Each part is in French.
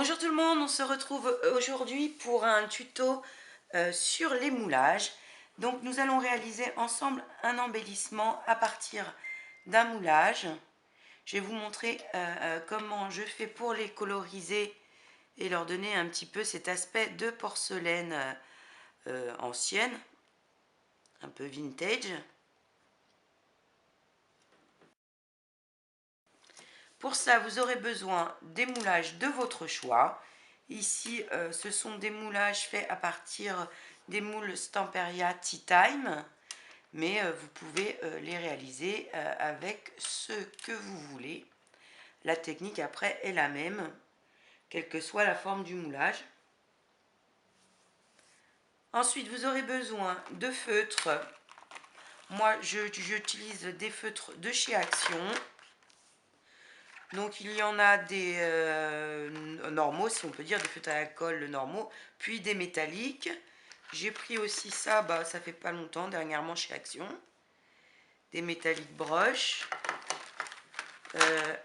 Bonjour tout le monde, on se retrouve aujourd'hui pour un tuto sur les moulages. Donc nous allons réaliser ensemble un embellissement à partir d'un moulage. Je vais vous montrer comment je fais pour les coloriser et leur donner un petit peu cet aspect de porcelaine ancienne, un peu vintage. Pour ça, vous aurez besoin des moulages de votre choix. Ici, ce sont des moulages faits à partir des moules Stamperia Tea Time, mais vous pouvez les réaliser avec ce que vous voulez. La technique après est la même, quelle que soit la forme du moulage. Ensuite, vous aurez besoin de feutres. Moi, j'utilise des feutres de chez Action. Donc il y en a des normaux, si on peut dire, des feutres à alcool normaux, puis des métalliques. J'ai pris aussi ça, ça fait pas longtemps, dernièrement chez Action. Des métalliques brush.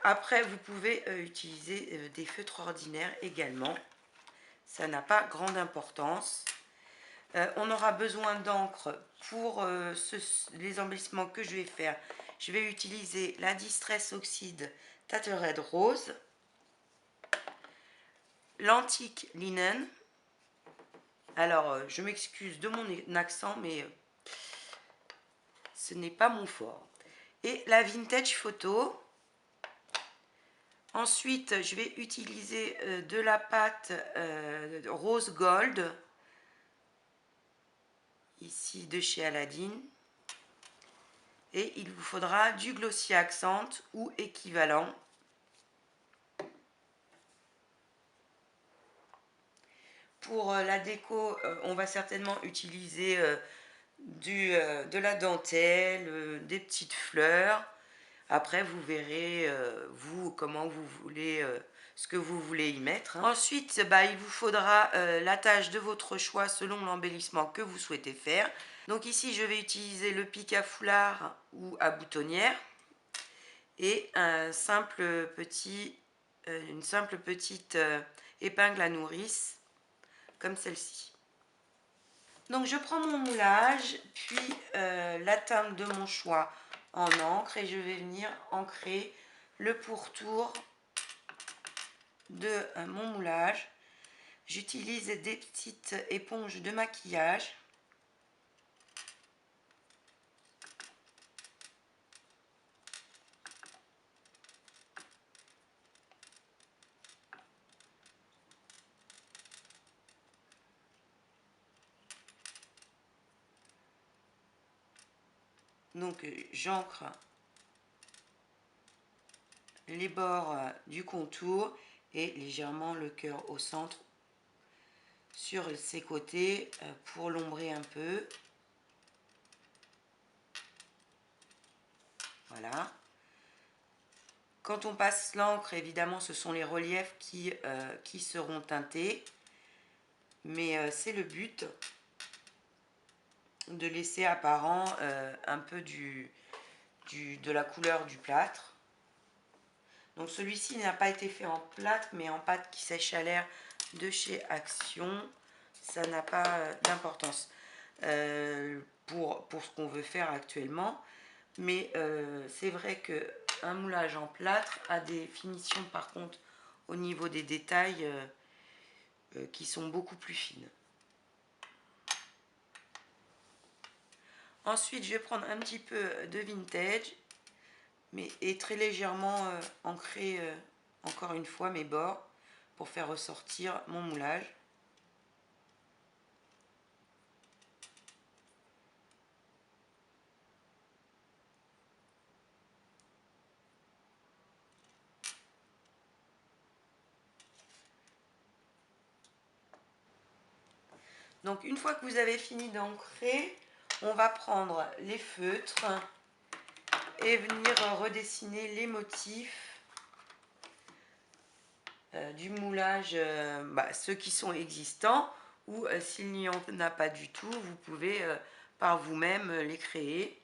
Après, vous pouvez utiliser des feutres ordinaires également. Ça n'a pas grande importance. On aura besoin d'encre pour les embellissements que je vais faire. Je vais utiliser la Distress Oxide Tattered Rose, l'antique linen. Alors, je m'excuse de mon accent, mais ce n'est pas mon fort. Et la vintage photo. Ensuite, je vais utiliser de la pâte rose gold, ici de chez Aladdin. Et il vous faudra du glossy accent ou équivalent. Pour la déco, on va certainement utiliser de la dentelle, des petites fleurs. Après, vous verrez, vous, comment vous voulez, ce que vous voulez y mettre. Ensuite, il vous faudra la tâche de votre choix selon l'embellissement que vous souhaitez faire. Donc ici, je vais utiliser le pic à foulard ou à boutonnière et une simple petite épingle à nourrice, comme celle-ci. Donc je prends mon moulage, puis la teinte de mon choix en encre et je vais venir ancrer le pourtour de mon moulage. J'utilise des petites éponges de maquillage. Donc j'ancre les bords du contour et légèrement le cœur au centre sur ses côtés pour l'ombrer un peu. Voilà. Quand on passe l'encre, évidemment, ce sont les reliefs qui seront teintés. Mais c'est le but de laisser apparent un peu de la couleur du plâtre. Donc celui-ci n'a pas été fait en plâtre, mais en pâte qui sèche à l'air de chez Action. Ça n'a pas d'importance pour ce qu'on veut faire actuellement. Mais c'est vrai qu'un moulage en plâtre a des finitions par contre au niveau des détails qui sont beaucoup plus fines. Ensuite, je vais prendre un petit peu de vintage et très légèrement ancrer encore une fois mes bords pour faire ressortir mon moulage. Donc une fois que vous avez fini d'ancrer, on va prendre les feutres et venir redessiner les motifs du moulage, ceux qui sont existants, ou s'il n'y en a pas du tout, vous pouvez par vous-même les créer.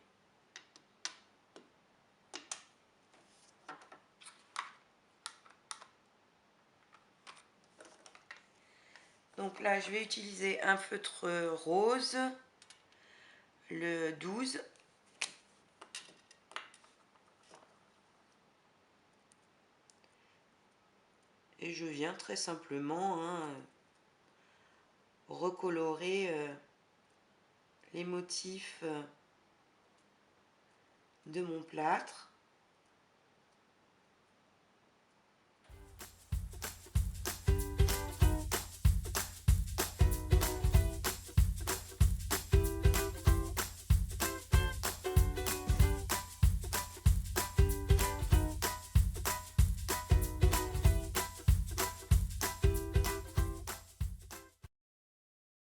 Donc là, je vais utiliser un feutre rose, le 12. Et je viens très simplement recolorer les motifs de mon plâtre.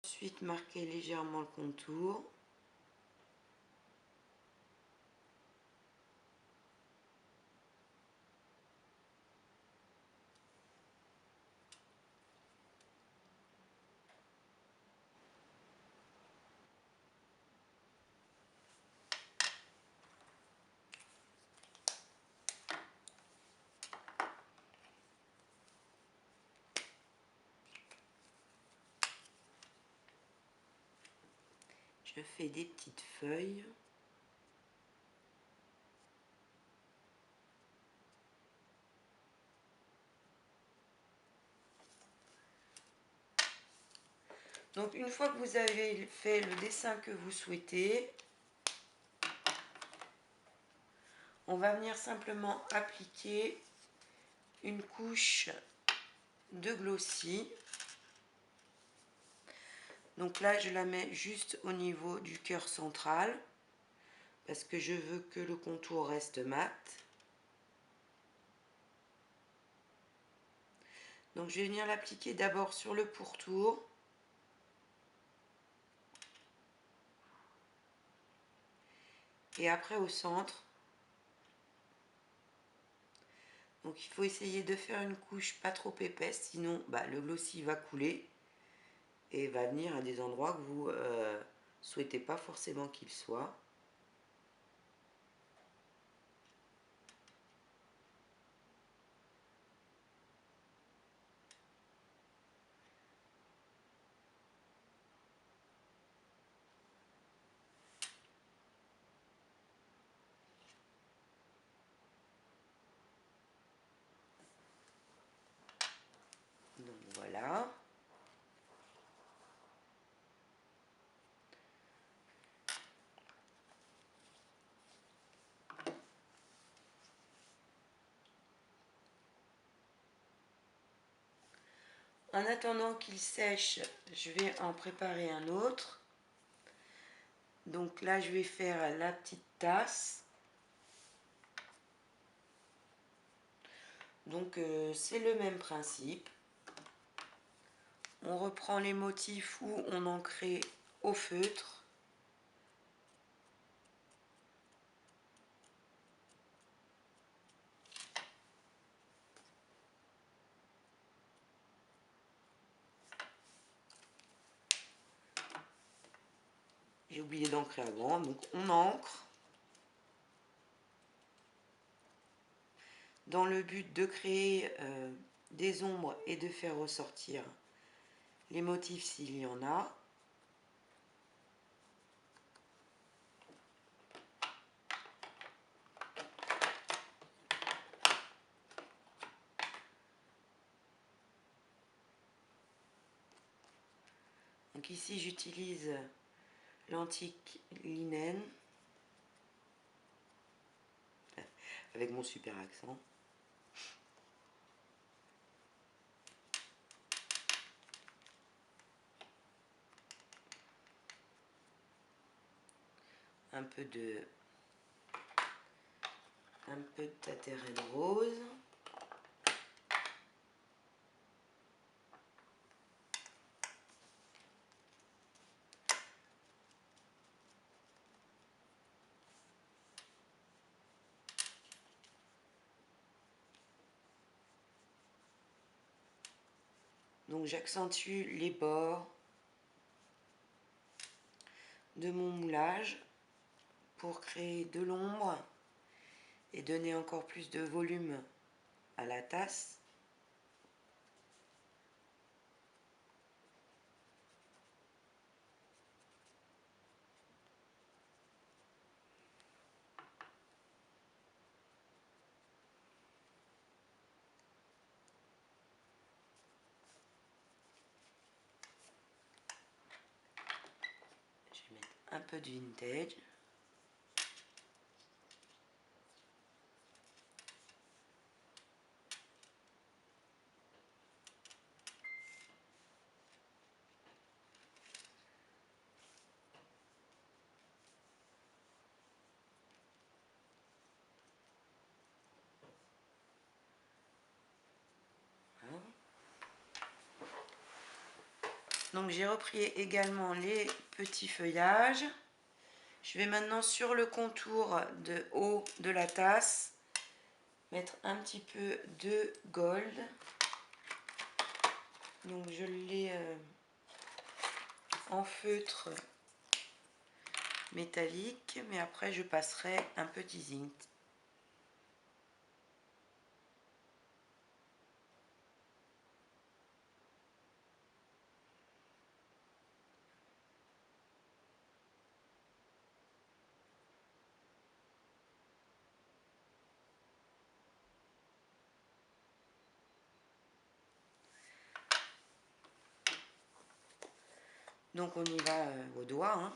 Ensuite, marquer légèrement le contour. Je fais des petites feuilles. Donc une fois que vous avez fait le dessin que vous souhaitez, on va venir simplement appliquer une couche de glossy. Donc là, je la mets juste au niveau du cœur central parce que je veux que le contour reste mat. Donc je vais venir l'appliquer d'abord sur le pourtour. Et après au centre. Donc il faut essayer de faire une couche pas trop épaisse, sinon le glossy va couler et va venir à des endroits que vous souhaitez pas forcément qu'il soit. Donc voilà. En attendant qu'il sèche, je vais en préparer un autre. Donc là, je vais faire la petite tasse. Donc c'est le même principe. On reprend les motifs où on ancrait au feutre. J'ai oublié d'ancrer avant, donc on ancre. Dans le but de créer des ombres et de faire ressortir les motifs s'il y en a. Donc ici j'utilise l'antique linen avec mon super accent. Un peu de tatérelle rose. Donc j'accentue les bords de mon moulage pour créer de l'ombre et donner encore plus de volume à la tasse. un peu de vintage. Donc j'ai repris également les petits feuillages. Je vais maintenant sur le contour de haut de la tasse mettre un petit peu de gold. Donc je l'ai en feutre métallique, mais après je passerai un petit zinc. Donc on y va au doigt, hein.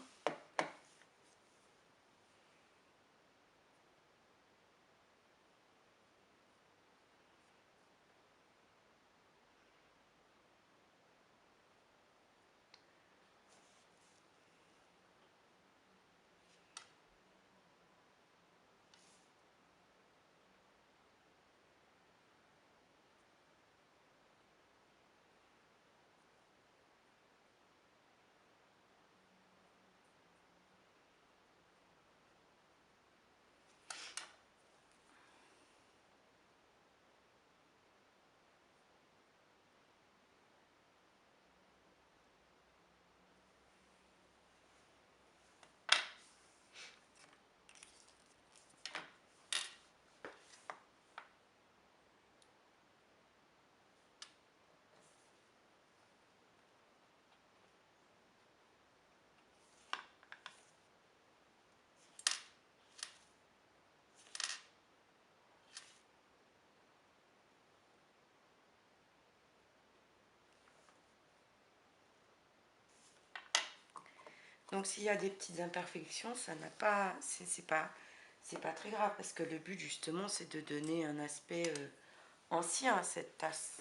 Donc s'il y a des petites imperfections, ça n'a pas, c'est pas très grave parce que le but justement c'est de donner un aspect ancien à cette tasse.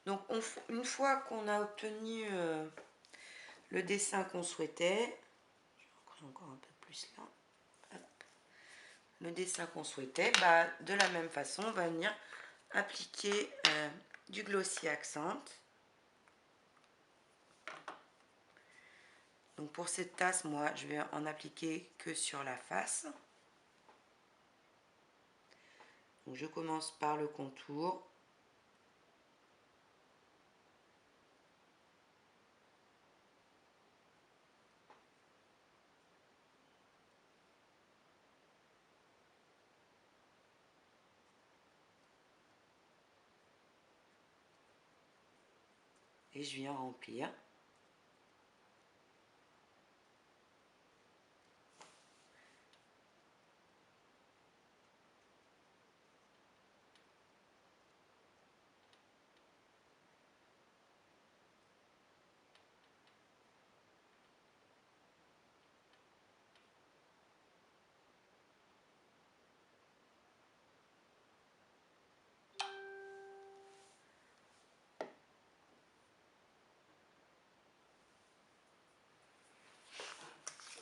Donc une fois qu'on a obtenu le dessin qu'on souhaitait, je vais encore un peu plus là, hop, le dessin qu'on souhaitait, bah, de la même façon, on va venir appliquer du glossy accent. Donc pour cette tasse, moi, je vais en appliquer que sur la face. Donc je commence par le contour. Et je viens remplir.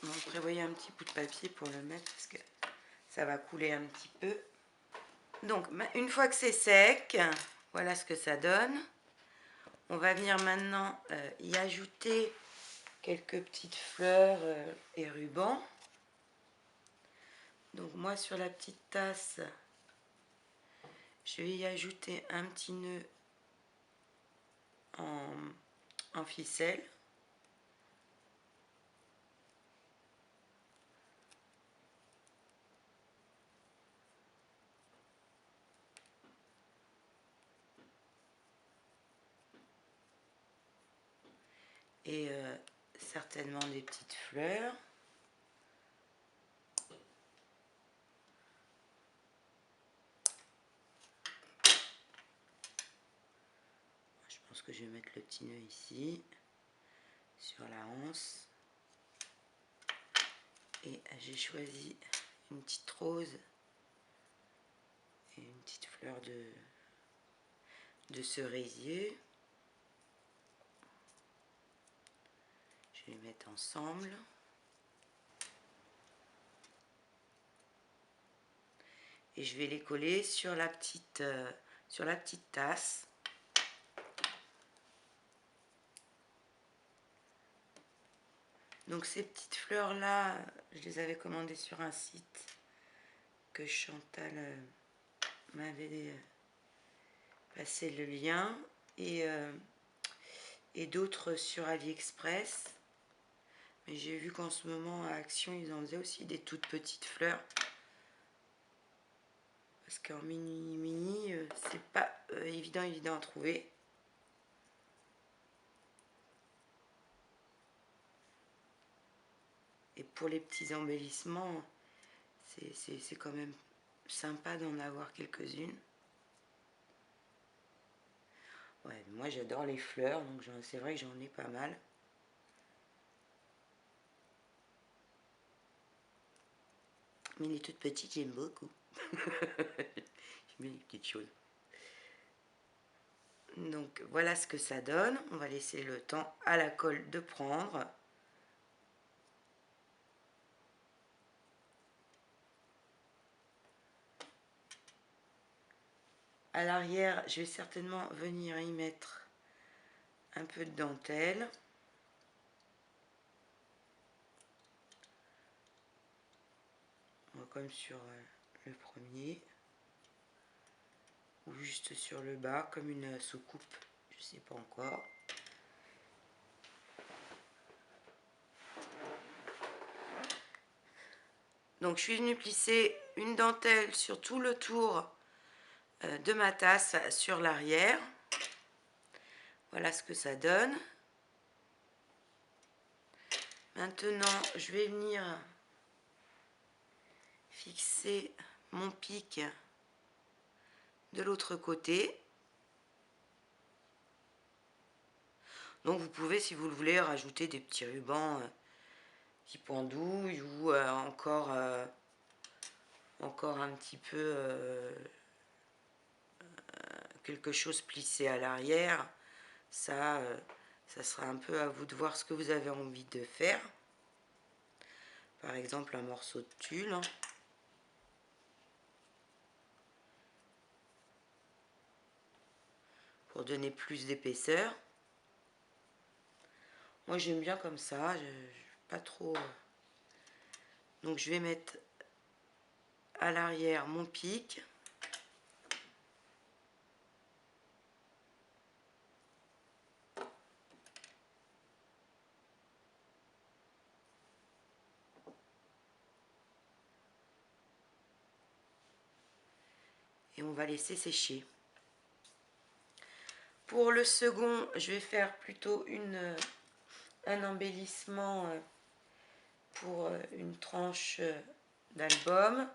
Donc prévoyez un petit bout de papier pour le mettre parce que ça va couler un petit peu. Donc une fois que c'est sec, voilà ce que ça donne. On va venir maintenant y ajouter quelques petites fleurs et rubans. Donc moi sur la petite tasse, je vais y ajouter un petit nœud en ficelle. Et certainement des petites fleurs. Je pense que je vais mettre le petit nœud ici, sur la anse. Et j'ai choisi une petite rose et une petite fleur de cerisier. Je vais les mettre ensemble. Et je vais les coller sur la petite tasse. Donc ces petites fleurs là, je les avais commandées sur un site que Chantal m'avait passé le lien, et d'autres sur AliExpress. Mais j'ai vu qu'en ce moment à Action ils en faisaient aussi des toutes petites fleurs. Parce qu'en mini, c'est pas évident à trouver. Et pour les petits embellissements, c'est quand même sympa d'en avoir quelques-unes. Ouais, moi j'adore les fleurs, donc c'est vrai que j'en ai pas mal. Mais les toutes petites, j'aime beaucoup. J'aime bien les petites choses. Donc voilà ce que ça donne. On va laisser le temps à la colle de prendre. À l'arrière, je vais certainement venir y mettre un peu de dentelle. Comme sur le premier. Ou juste sur le bas, comme une soucoupe. Je sais pas encore. Donc je suis venue plisser une dentelle sur tout le tour de ma tasse sur l'arrière. Voilà ce que ça donne. Maintenant, je vais venir fixer mon pic de l'autre côté. Donc vous pouvez, si vous le voulez, rajouter des petits rubans qui pendouillent, ou encore un petit peu quelque chose plissé à l'arrière. Ça sera un peu à vous de voir ce que vous avez envie de faire. Par exemple, un morceau de tulle. Pour donner plus d'épaisseur. Moi j'aime bien comme ça, pas trop. Donc je vais mettre à l'arrière mon pic. Et on va laisser sécher. Pour le second, je vais faire plutôt un embellissement pour une tranche d'album.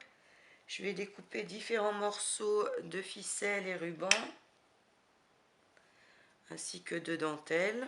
Je vais découper différents morceaux de ficelle et ruban, ainsi que de dentelle.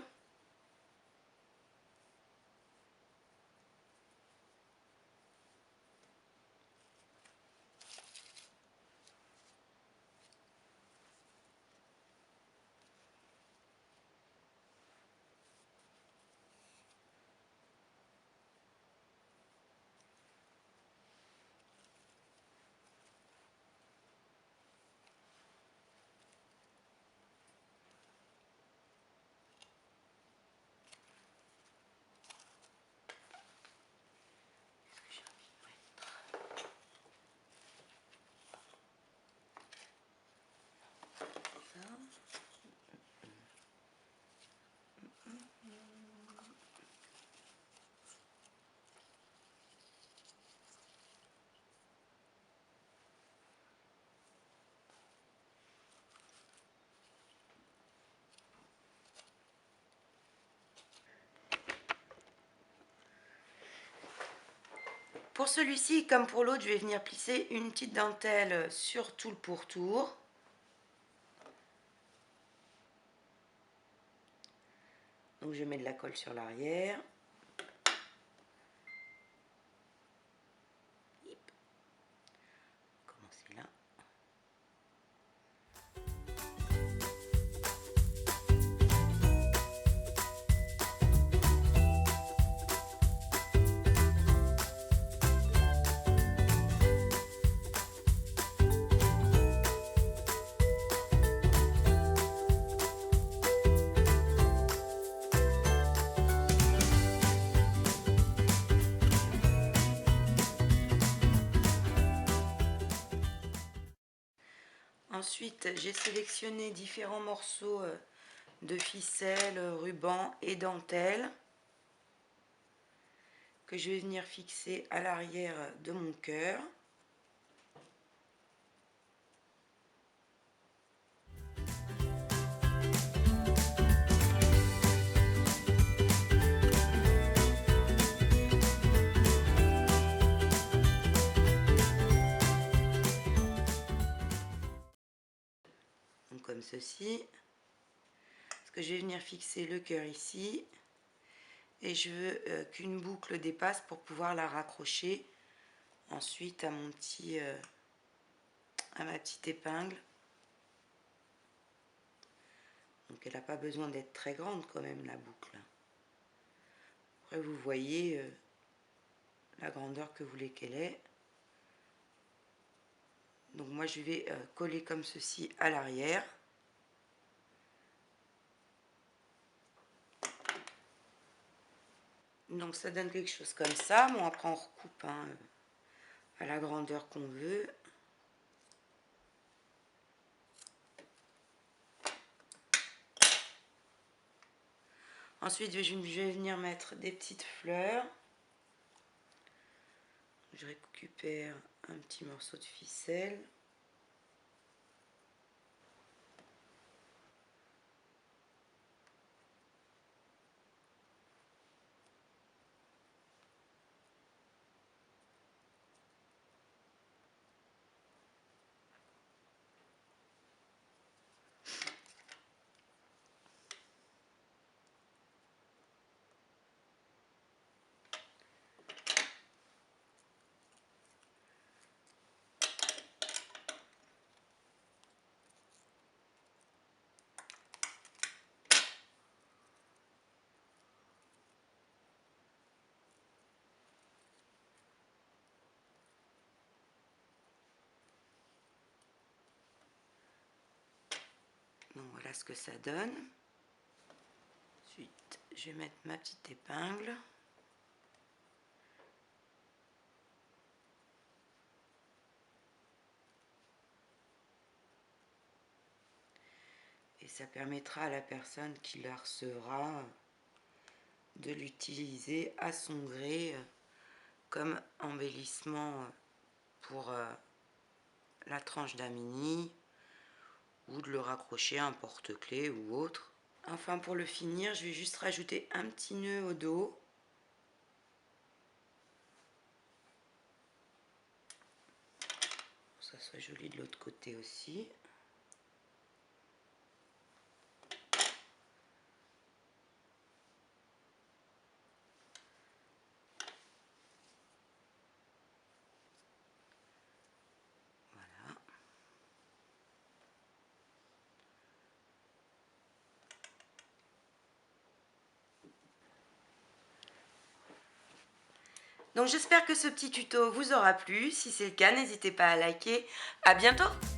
Pour celui-ci, comme pour l'autre, je vais venir plisser une petite dentelle sur tout le pourtour. Donc je mets de la colle sur l'arrière. Commencer là. Ensuite, j'ai sélectionné différents morceaux de ficelle, ruban et dentelle que je vais venir fixer à l'arrière de mon cœur. Donc comme ceci. Parce que je vais venir fixer le cœur ici. Et je veux qu'une boucle dépasse pour pouvoir la raccrocher ensuite à mon petit à ma petite épingle. Donc elle n'a pas besoin d'être très grande quand même, la boucle. Après vous voyez la grandeur que vous voulez qu'elle ait. Donc moi je vais coller comme ceci à l'arrière. Donc ça donne quelque chose comme ça. Bon, après on recoupe hein, à la grandeur qu'on veut. Ensuite je vais venir mettre des petites fleurs. Je récupère un petit morceau de ficelle. Donc voilà ce que ça donne. Ensuite, je vais mettre ma petite épingle. Et ça permettra à la personne qui la recevra de l'utiliser à son gré comme embellissement pour la tranche d'un mini ou de le raccrocher à un porte-clés ou autre. Enfin pour le finir, je vais juste rajouter un petit nœud au dos. Pour que ça soit joli de l'autre côté aussi. Voilà. Donc j'espère que ce petit tuto vous aura plu. Si c'est le cas, n'hésitez pas à liker. À bientôt!